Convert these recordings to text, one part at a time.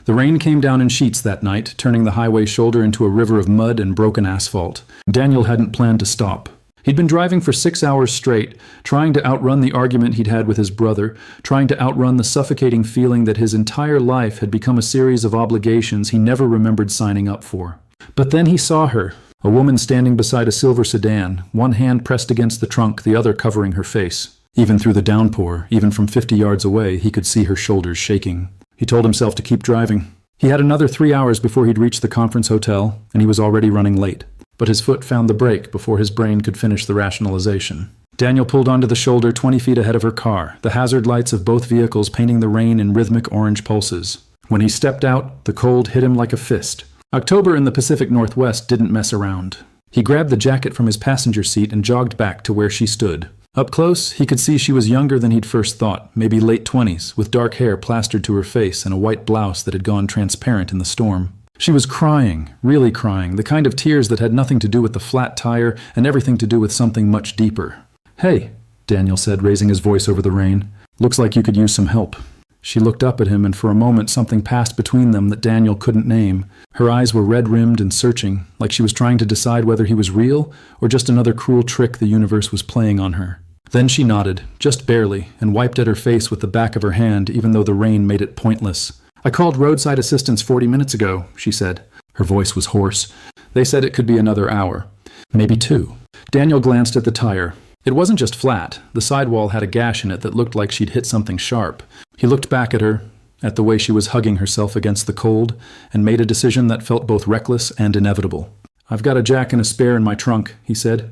The rain came down in sheets that night, turning the highway shoulder into a river of mud and broken asphalt. Daniel hadn't planned to stop. He'd been driving for 6 hours straight, trying to outrun the argument he'd had with his brother, trying to outrun the suffocating feeling that his entire life had become a series of obligations he never remembered signing up for. But then he saw her, a woman standing beside a silver sedan, one hand pressed against the trunk, the other covering her face. Even through the downpour, even from 50 yards away, he could see her shoulders shaking. He told himself to keep driving. He had another 3 hours before he'd reach the conference hotel, and he was already running late. But his foot found the brake before his brain could finish the rationalization. Daniel pulled onto the shoulder 20 feet ahead of her car, the hazard lights of both vehicles painting the rain in rhythmic orange pulses. When he stepped out, the cold hit him like a fist. October in the Pacific Northwest didn't mess around. He grabbed the jacket from his passenger seat and jogged back to where she stood. Up close, he could see she was younger than he'd first thought, maybe late 20s, with dark hair plastered to her face and a white blouse that had gone transparent in the storm. She was crying, really crying, the kind of tears that had nothing to do with the flat tire and everything to do with something much deeper. "Hey," Daniel said, raising his voice over the rain. "Looks like you could use some help." She looked up at him, and for a moment something passed between them that Daniel couldn't name. Her eyes were red-rimmed and searching, like she was trying to decide whether he was real or just another cruel trick the universe was playing on her. Then she nodded, just barely, and wiped at her face with the back of her hand, even though the rain made it pointless. "I called roadside assistance 40 minutes ago," she said. Her voice was hoarse. "They said it could be another hour. Maybe 2. Daniel glanced at the tire. It wasn't just flat. The sidewall had a gash in it that looked like she'd hit something sharp. He looked back at her, at the way she was hugging herself against the cold, and made a decision that felt both reckless and inevitable. "I've got a jack and a spare in my trunk," he said.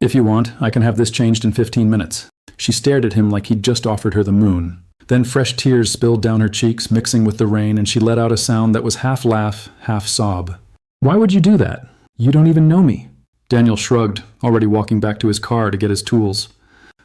"If you want, I can have this changed in 15 minutes. She stared at him like he'd just offered her the moon. Then fresh tears spilled down her cheeks, mixing with the rain, and she let out a sound that was half laugh, half sob. "Why would you do that? You don't even know me." Daniel shrugged, already walking back to his car to get his tools.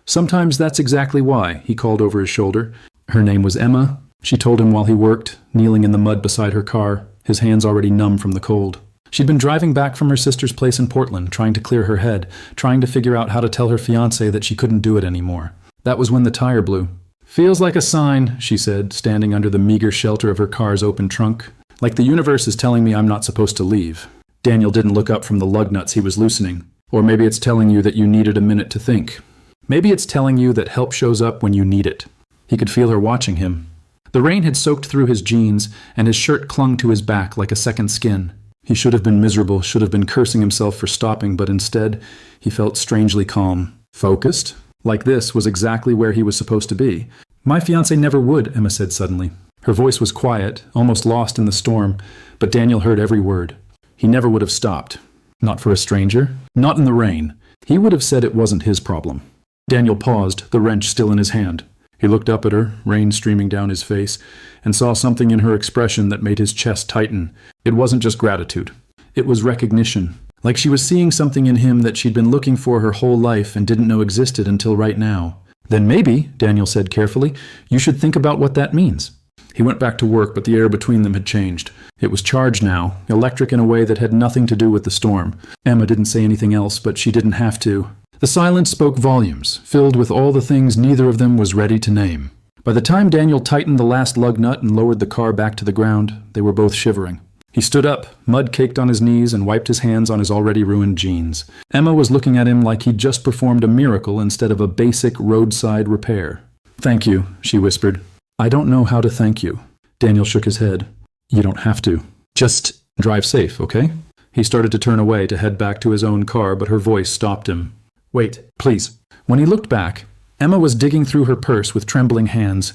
"Sometimes that's exactly why," he called over his shoulder. Her name was Emma, she told him while he worked, kneeling in the mud beside her car, his hands already numb from the cold. She'd been driving back from her sister's place in Portland, trying to clear her head, trying to figure out how to tell her fiancé that she couldn't do it anymore. That was when the tire blew. "Feels like a sign," she said, standing under the meager shelter of her car's open trunk. "Like the universe is telling me I'm not supposed to leave." Daniel didn't look up from the lug nuts he was loosening. "Or maybe it's telling you that you needed a minute to think. Maybe it's telling you that help shows up when you need it." He could feel her watching him. The rain had soaked through his jeans, and his shirt clung to his back like a second skin. He should have been miserable, should have been cursing himself for stopping, but instead, he felt strangely calm. Focused? Like this was exactly where he was supposed to be. "My fiancé never would," Emma said suddenly. Her voice was quiet, almost lost in the storm, but Daniel heard every word. He never would have stopped. Not for a stranger. Not in the rain. He would have said it wasn't his problem. Daniel paused, the wrench still in his hand. He looked up at her, rain streaming down his face, and saw something in her expression that made his chest tighten. It wasn't just gratitude. It was recognition. Like she was seeing something in him that she'd been looking for her whole life and didn't know existed until right now. "Then maybe," Daniel said carefully, "you should think about what that means." He went back to work, but the air between them had changed. It was charged now, electric in a way that had nothing to do with the storm. Emma didn't say anything else, but she didn't have to. The silence spoke volumes, filled with all the things neither of them was ready to name. By the time Daniel tightened the last lug nut and lowered the car back to the ground, they were both shivering. He stood up, mud caked on his knees, and wiped his hands on his already ruined jeans. Emma was looking at him like he'd just performed a miracle instead of a basic roadside repair. "Thank you," she whispered. "I don't know how to thank you." Daniel shook his head. "You don't have to. Just drive safe, okay?" He started to turn away to head back to his own car, but her voice stopped him. "Wait, please." When he looked back, Emma was digging through her purse with trembling hands.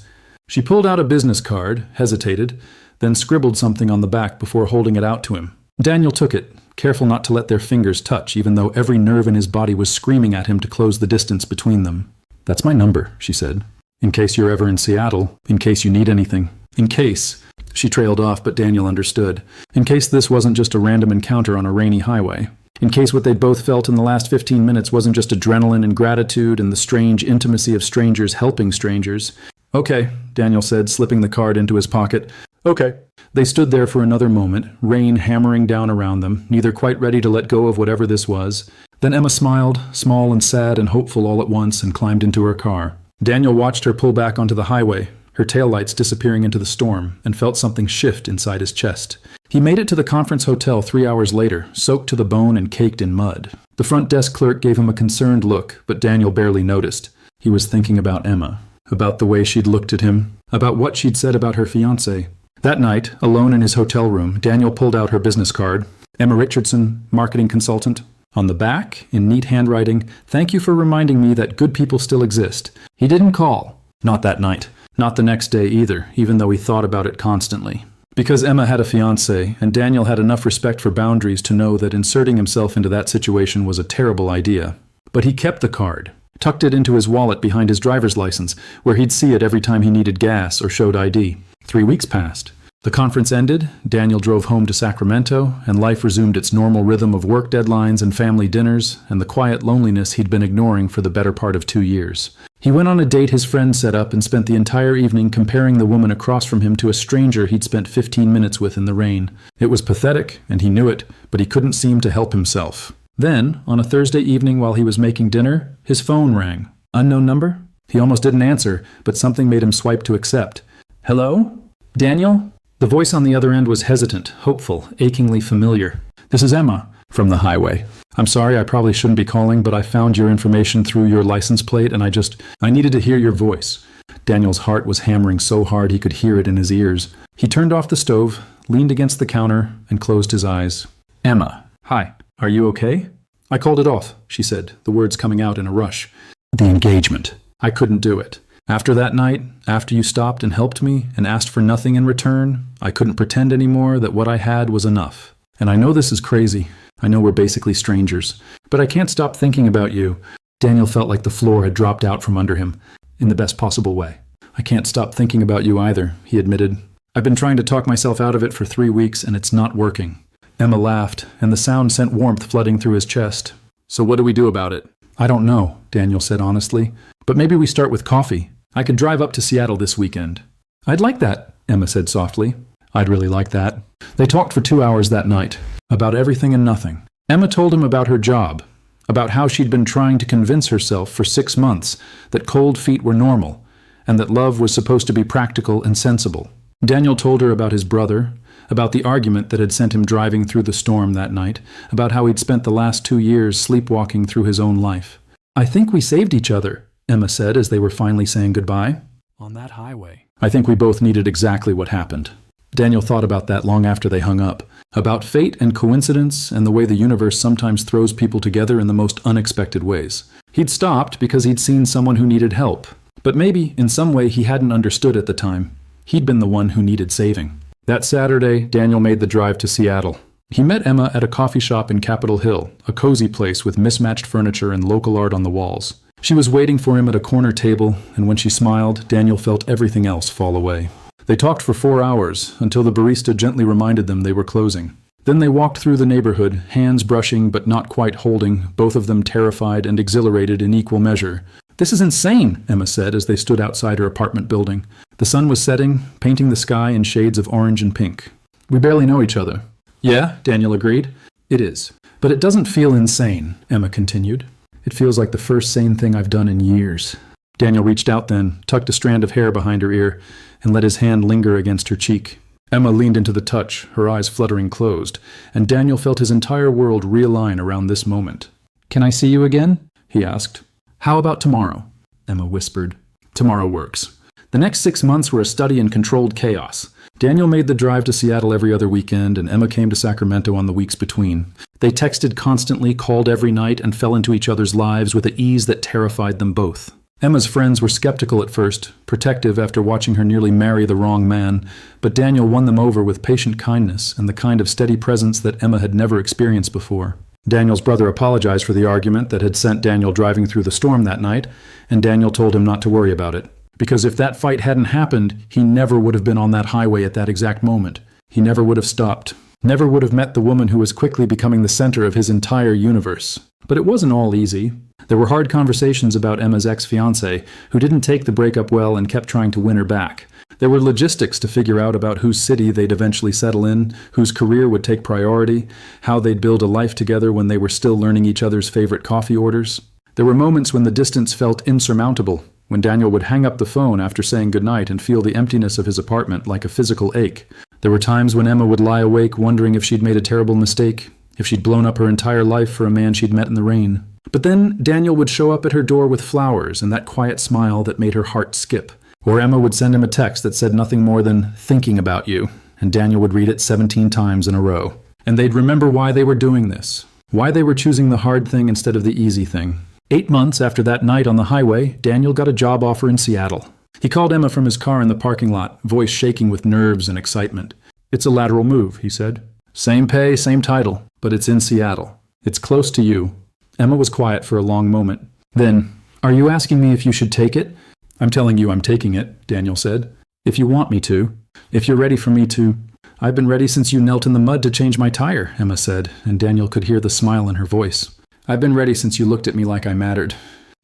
She pulled out a business card, hesitated, then scribbled something on the back before holding it out to him. Daniel took it, careful not to let their fingers touch, even though every nerve in his body was screaming at him to close the distance between them. "That's my number," she said. "In case you're ever in Seattle, in case you need anything. In case..." She trailed off, but Daniel understood. In case this wasn't just a random encounter on a rainy highway. In case what they'd both felt in the last 15 minutes wasn't just adrenaline and gratitude and the strange intimacy of strangers helping strangers. "Okay," Daniel said, slipping the card into his pocket. "Okay." They stood there for another moment, rain hammering down around them, neither quite ready to let go of whatever this was. Then Emma smiled, small and sad and hopeful all at once, and climbed into her car. Daniel watched her pull back onto the highway, her taillights disappearing into the storm, and felt something shift inside his chest. He made it to the conference hotel 3 hours later, soaked to the bone and caked in mud. The front desk clerk gave him a concerned look, but Daniel barely noticed. He was thinking about Emma, about the way she'd looked at him, about what she'd said about her fiancé. That night, alone in his hotel room, Daniel pulled out her business card. Emma Richardson, marketing consultant. On the back, in neat handwriting, "Thank you for reminding me that good people still exist." He didn't call. Not that night. Not the next day either, even though he thought about it constantly. Because Emma had a fiancé, and Daniel had enough respect for boundaries to know that inserting himself into that situation was a terrible idea. But he kept the card, tucked it into his wallet behind his driver's license, where he'd see it every time he needed gas or showed ID. 3 weeks passed. The conference ended, Daniel drove home to Sacramento, and life resumed its normal rhythm of work deadlines and family dinners, and the quiet loneliness he'd been ignoring for the better part of 2 years. He went on a date his friend set up and spent the entire evening comparing the woman across from him to a stranger he'd spent 15 minutes with in the rain. It was pathetic, and he knew it, but he couldn't seem to help himself. Then, on a Thursday evening while he was making dinner, his phone rang. Unknown number? He almost didn't answer, but something made him swipe to accept. "Hello? Daniel?" The voice on the other end was hesitant, hopeful, achingly familiar. "This is Emma," from the highway. "I'm sorry, I probably shouldn't be calling, but I found your information through your license plate, and I needed to hear your voice." Daniel's heart was hammering so hard he could hear it in his ears. He turned off the stove, leaned against the counter, and closed his eyes. "Emma, hi. Are you okay?" "I called it off," she said, the words coming out in a rush. "The engagement. I couldn't do it. After that night, after you stopped and helped me and asked for nothing in return, I couldn't pretend anymore that what I had was enough. And I know this is crazy. I know we're basically strangers. But I can't stop thinking about you." Daniel felt like the floor had dropped out from under him, in the best possible way. "I can't stop thinking about you either," he admitted. "I've been trying to talk myself out of it for 3 weeks, and it's not working." Emma laughed, and the sound sent warmth flooding through his chest. "So what do we do about it?" "I don't know," Daniel said honestly. "But maybe we start with coffee. I could drive up to Seattle this weekend." "I'd like that," Emma said softly. "I'd really like that." They talked for 2 hours that night, about everything and nothing. Emma told him about her job, about how she'd been trying to convince herself for 6 months that cold feet were normal, and that love was supposed to be practical and sensible. Daniel told her about his brother, about the argument that had sent him driving through the storm that night, about how he'd spent the last 2 years sleepwalking through his own life. "I think we saved each other," Emma said as they were finally saying goodbye. "On that highway." "I think we both needed exactly what happened." Daniel thought about that long after they hung up, about fate and coincidence and the way the universe sometimes throws people together in the most unexpected ways. He'd stopped because he'd seen someone who needed help, but maybe, in some way he hadn't understood at the time. He'd been the one who needed saving. That Saturday, Daniel made the drive to Seattle. He met Emma at a coffee shop in Capitol Hill, a cozy place with mismatched furniture and local art on the walls. She was waiting for him at a corner table, and when she smiled, Daniel felt everything else fall away. They talked for 4 hours, until the barista gently reminded them they were closing. Then they walked through the neighborhood, hands brushing but not quite holding, both of them terrified and exhilarated in equal measure. "This is insane," Emma said as they stood outside her apartment building. The sun was setting, painting the sky in shades of orange and pink. "We barely know each other." "Yeah," Daniel agreed. "It is. But it doesn't feel insane," Emma continued. "It feels like the first sane thing I've done in years." Daniel reached out then, tucked a strand of hair behind her ear, and let his hand linger against her cheek. Emma leaned into the touch, her eyes fluttering closed, and Daniel felt his entire world realign around this moment. "Can I see you again?" he asked. "How about tomorrow?" Emma whispered. "Tomorrow works." The next 6 months were a study in controlled chaos. Daniel made the drive to Seattle every other weekend, and Emma came to Sacramento on the weeks between. They texted constantly, called every night, and fell into each other's lives with an ease that terrified them both. Emma's friends were skeptical at first, protective after watching her nearly marry the wrong man, but Daniel won them over with patient kindness and the kind of steady presence that Emma had never experienced before. Daniel's brother apologized for the argument that had sent Daniel driving through the storm that night, and Daniel told him not to worry about it. Because if that fight hadn't happened, he never would have been on that highway at that exact moment. He never would have stopped. Never would have met the woman who was quickly becoming the center of his entire universe. But it wasn't all easy. There were hard conversations about Emma's ex-fiancé, who didn't take the breakup well and kept trying to win her back. There were logistics to figure out about whose city they'd eventually settle in, whose career would take priority, how they'd build a life together when they were still learning each other's favorite coffee orders. There were moments when the distance felt insurmountable, when Daniel would hang up the phone after saying goodnight and feel the emptiness of his apartment like a physical ache. There were times when Emma would lie awake wondering if she'd made a terrible mistake, if she'd blown up her entire life for a man she'd met in the rain. But then Daniel would show up at her door with flowers and that quiet smile that made her heart skip. Or Emma would send him a text that said nothing more than, "thinking about you," and Daniel would read it 17 times in a row. And they'd remember why they were doing this, why they were choosing the hard thing instead of the easy thing. 8 months after that night on the highway, Daniel got a job offer in Seattle. He called Emma from his car in the parking lot, voice shaking with nerves and excitement. "It's a lateral move," he said. "Same pay, same title, but it's in Seattle. It's close to you." Emma was quiet for a long moment. Then, "Are you asking me if you should take it?" "I'm telling you I'm taking it," Daniel said. "If you want me to. If you're ready for me to." "I've been ready since you knelt in the mud to change my tire," Emma said, and Daniel could hear the smile in her voice. "I've been ready since you looked at me like I mattered.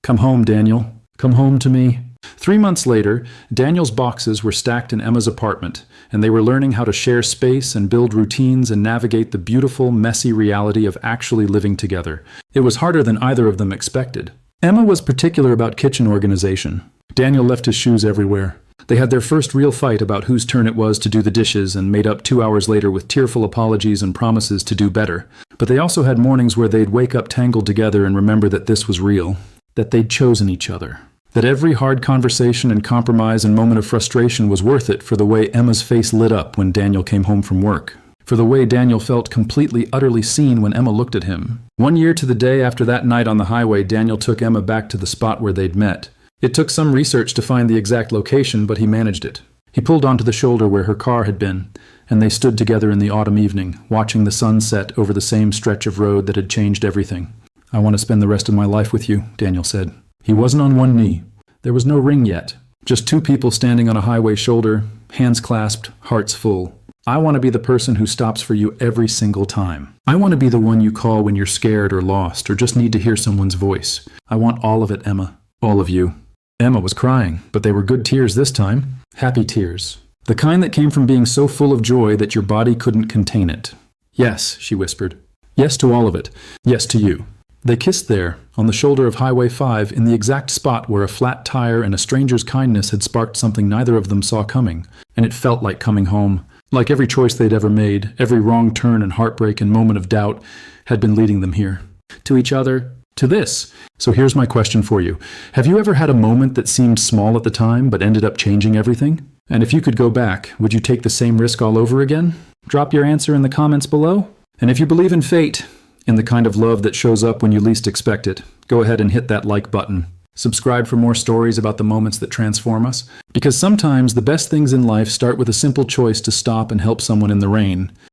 Come home, Daniel. Come home to me." 3 months later, Daniel's boxes were stacked in Emma's apartment, and they were learning how to share space and build routines and navigate the beautiful, messy reality of actually living together. It was harder than either of them expected. Emma was particular about kitchen organization. Daniel left his shoes everywhere. They had their first real fight about whose turn it was to do the dishes and made up 2 hours later with tearful apologies and promises to do better. But they also had mornings where they'd wake up tangled together and remember that this was real, that they'd chosen each other. That every hard conversation and compromise and moment of frustration was worth it for the way Emma's face lit up when Daniel came home from work. For the way Daniel felt completely, utterly seen when Emma looked at him. 1 year to the day after that night on the highway, Daniel took Emma back to the spot where they'd met. It took some research to find the exact location, but he managed it. He pulled onto the shoulder where her car had been, and they stood together in the autumn evening, watching the sun set over the same stretch of road that had changed everything. "I want to spend the rest of my life with you," Daniel said. He wasn't on one knee. There was no ring yet. Just 2 people standing on a highway shoulder, hands clasped, hearts full. "I want to be the person who stops for you every single time. I want to be the one you call when you're scared or lost or just need to hear someone's voice. I want all of it, Emma. All of you." Emma was crying, but they were good tears this time. Happy tears. The kind that came from being so full of joy that your body couldn't contain it. "Yes," she whispered. "Yes to all of it. Yes to you." They kissed there, on the shoulder of Highway 5, in the exact spot where a flat tire and a stranger's kindness had sparked something neither of them saw coming. And it felt like coming home. Like every choice they'd ever made, every wrong turn and heartbreak and moment of doubt had been leading them here. To each other, to this. So here's my question for you. Have you ever had a moment that seemed small at the time but ended up changing everything? And if you could go back, would you take the same risk all over again? Drop your answer in the comments below. And if you believe in fate, in the kind of love that shows up when you least expect it, go ahead and hit that like button. Subscribe for more stories about the moments that transform us. Because sometimes the best things in life start with a simple choice to stop and help someone in the rain.